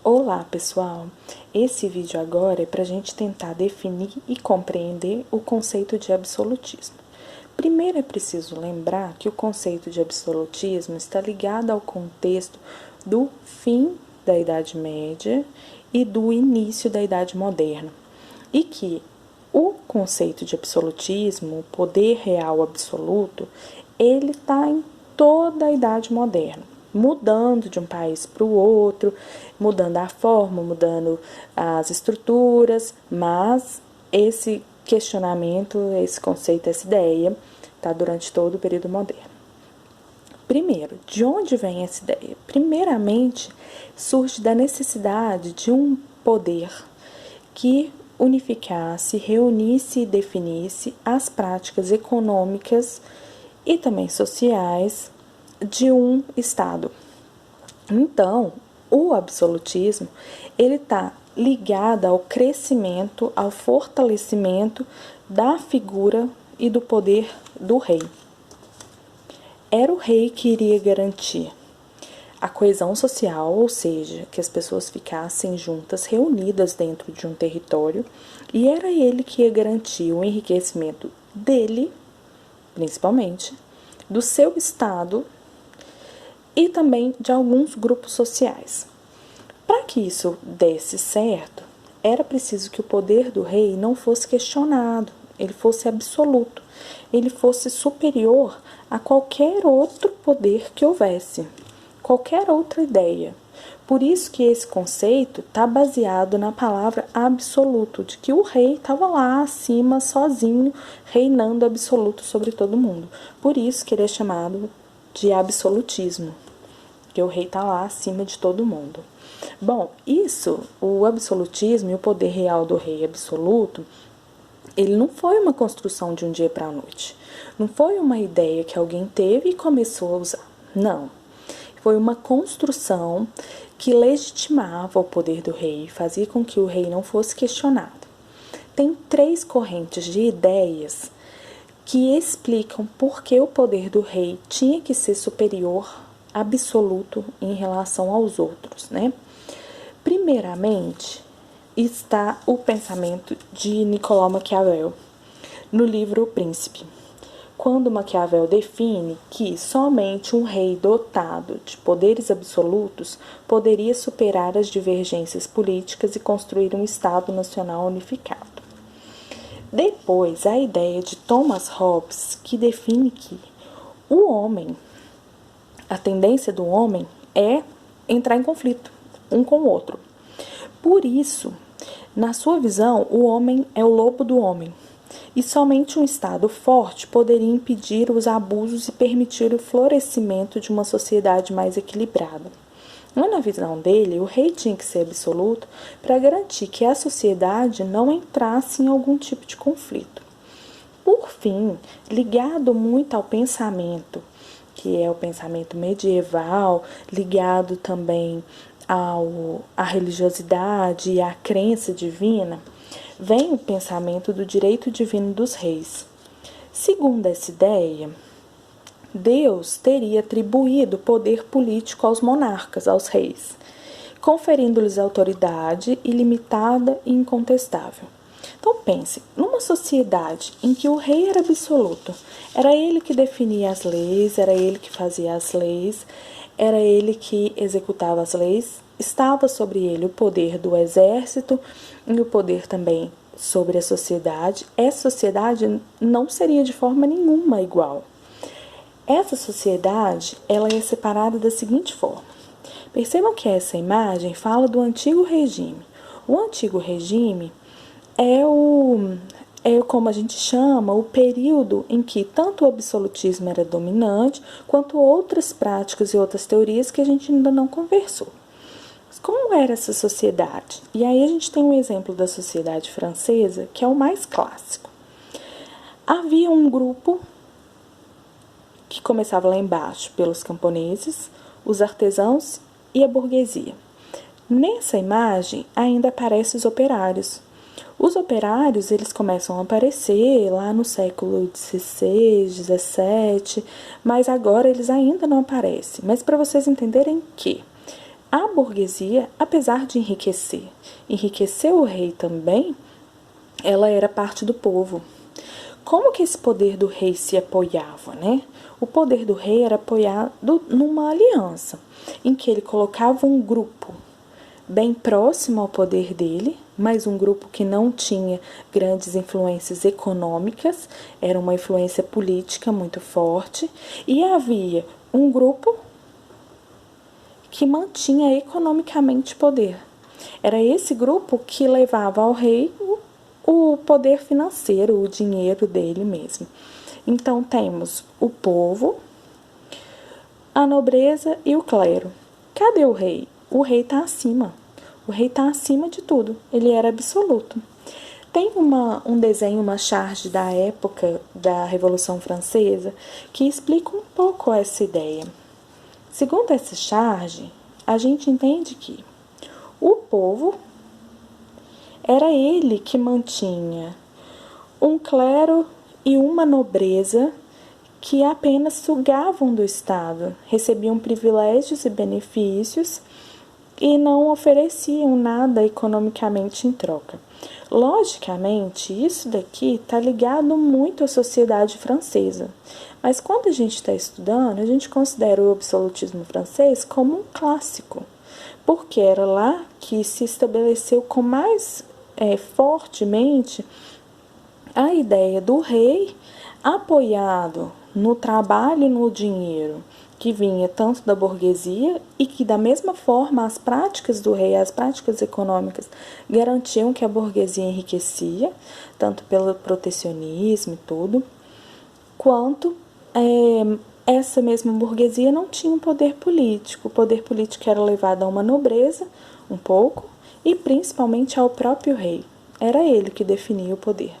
Olá pessoal, esse vídeo agora é para a gente tentar definir e compreender o conceito de absolutismo. Primeiro é preciso lembrar que o conceito de absolutismo está ligado ao contexto do fim da Idade Média e do início da Idade Moderna, e que o conceito de absolutismo, o poder real absoluto, ele está em toda a Idade Moderna, mudando de um país para o outro, mudando a forma, mudando as estruturas, mas esse questionamento, esse conceito, essa ideia está durante todo o período moderno. Primeiro, de onde vem essa ideia? Primeiramente, surge da necessidade de um poder que unificasse, reunisse e definisse as práticas econômicas e também sociais de um Estado. Então, o absolutismo, ele está ligado ao crescimento, ao fortalecimento da figura e do poder do rei. Era o rei que iria garantir a coesão social, ou seja, que as pessoas ficassem juntas, reunidas dentro de um território, e era ele que ia garantir o enriquecimento dele, principalmente, do seu estado e também de alguns grupos sociais. Para que isso desse certo, era preciso que o poder do rei não fosse questionado, ele fosse absoluto, ele fosse superior a qualquer outro poder que houvesse, qualquer outra ideia. Por isso que esse conceito está baseado na palavra absoluto, de que o rei estava lá acima, sozinho, reinando absoluto sobre todo mundo. Por isso que ele é chamado de absolutismo, que o rei está lá acima de todo mundo. Bom, isso, o absolutismo e o poder real do rei absoluto, ele não foi uma construção de um dia para a noite. Não foi uma ideia que alguém teve e começou a usar. Não. Foi uma construção que legitimava o poder do rei, fazia com que o rei não fosse questionado. Tem 3 correntes de ideias que explicam por que o poder do rei tinha que ser superior, absoluto, em relação aos outros, né? Primeiramente, está o pensamento de Nicolau Maquiavel, no livro O Príncipe, quando Maquiavel define que somente um rei dotado de poderes absolutos poderia superar as divergências políticas e construir um Estado nacional unificado. Depois, a ideia de Thomas Hobbes, que define que o homem, a tendência do homem é entrar em conflito um com o outro. Por isso, na sua visão, o homem é o lobo do homem, e somente um Estado forte poderia impedir os abusos e permitir o florescimento de uma sociedade mais equilibrada. Mas, na visão dele, o rei tinha que ser absoluto para garantir que a sociedade não entrasse em algum tipo de conflito. Por fim, ligado muito ao pensamento, que é o pensamento medieval, ligado também à religiosidade e à crença divina, vem o pensamento do direito divino dos reis. Segundo essa ideia, Deus teria atribuído poder político aos monarcas, aos reis, conferindo-lhes autoridade ilimitada e incontestável. Então pense, numa sociedade em que o rei era absoluto, era ele que definia as leis, era ele que fazia as leis, era ele que executava as leis, estava sobre ele o poder do exército e o poder também sobre a sociedade. Essa sociedade não seria de forma nenhuma igual. Essa sociedade, ela é separada da seguinte forma. Percebam que essa imagem fala do antigo regime. O antigo regime é como a gente chama, o período em que tanto o absolutismo era dominante, quanto outras práticas e outras teorias que a gente ainda não conversou. Mas como era essa sociedade? E aí a gente tem um exemplo da sociedade francesa, que é o mais clássico. Havia um grupo que começava lá embaixo, pelos camponeses, os artesãos e a burguesia. Nessa imagem ainda aparecem os operários. Os operários, eles começam a aparecer lá no século XVI, XVII, mas agora eles ainda não aparecem. Mas para vocês entenderem que A burguesia, apesar de enriquecer o rei também, ela era parte do povo. Como que esse poder do rei se apoiava, né? O poder do rei era apoiado numa aliança, em que ele colocava um grupo bem próximo ao poder dele, mas um grupo que não tinha grandes influências econômicas, era uma influência política muito forte, e havia um grupo que mantinha economicamente poder. Era esse grupo que levava ao rei o poder financeiro, o dinheiro dele mesmo. Então temos o povo, a nobreza e o clero. Cadê o rei? O rei está acima. O rei está acima de tudo. Ele era absoluto. Tem um desenho, uma charge da época da Revolução Francesa que explica um pouco essa ideia. Segundo essa charge, a gente entende que o povo era ele que mantinha um clero e uma nobreza que apenas sugavam do Estado, recebiam privilégios e benefícios e não ofereciam nada economicamente em troca. Logicamente, isso daqui está ligado muito à sociedade francesa, mas quando a gente está estudando, a gente considera o absolutismo francês como um clássico, porque era lá que se estabeleceu com mais fortemente a ideia do rei apoiado no trabalho e no dinheiro que vinha tanto da burguesia e que da mesma forma as práticas do rei, as práticas econômicas garantiam que a burguesia enriquecia, tanto pelo protecionismo e tudo, quanto essa mesma burguesia não tinha um poder político. O poder político era levado a uma nobreza, um pouco, e principalmente ao próprio rei. Era ele que definia o poder.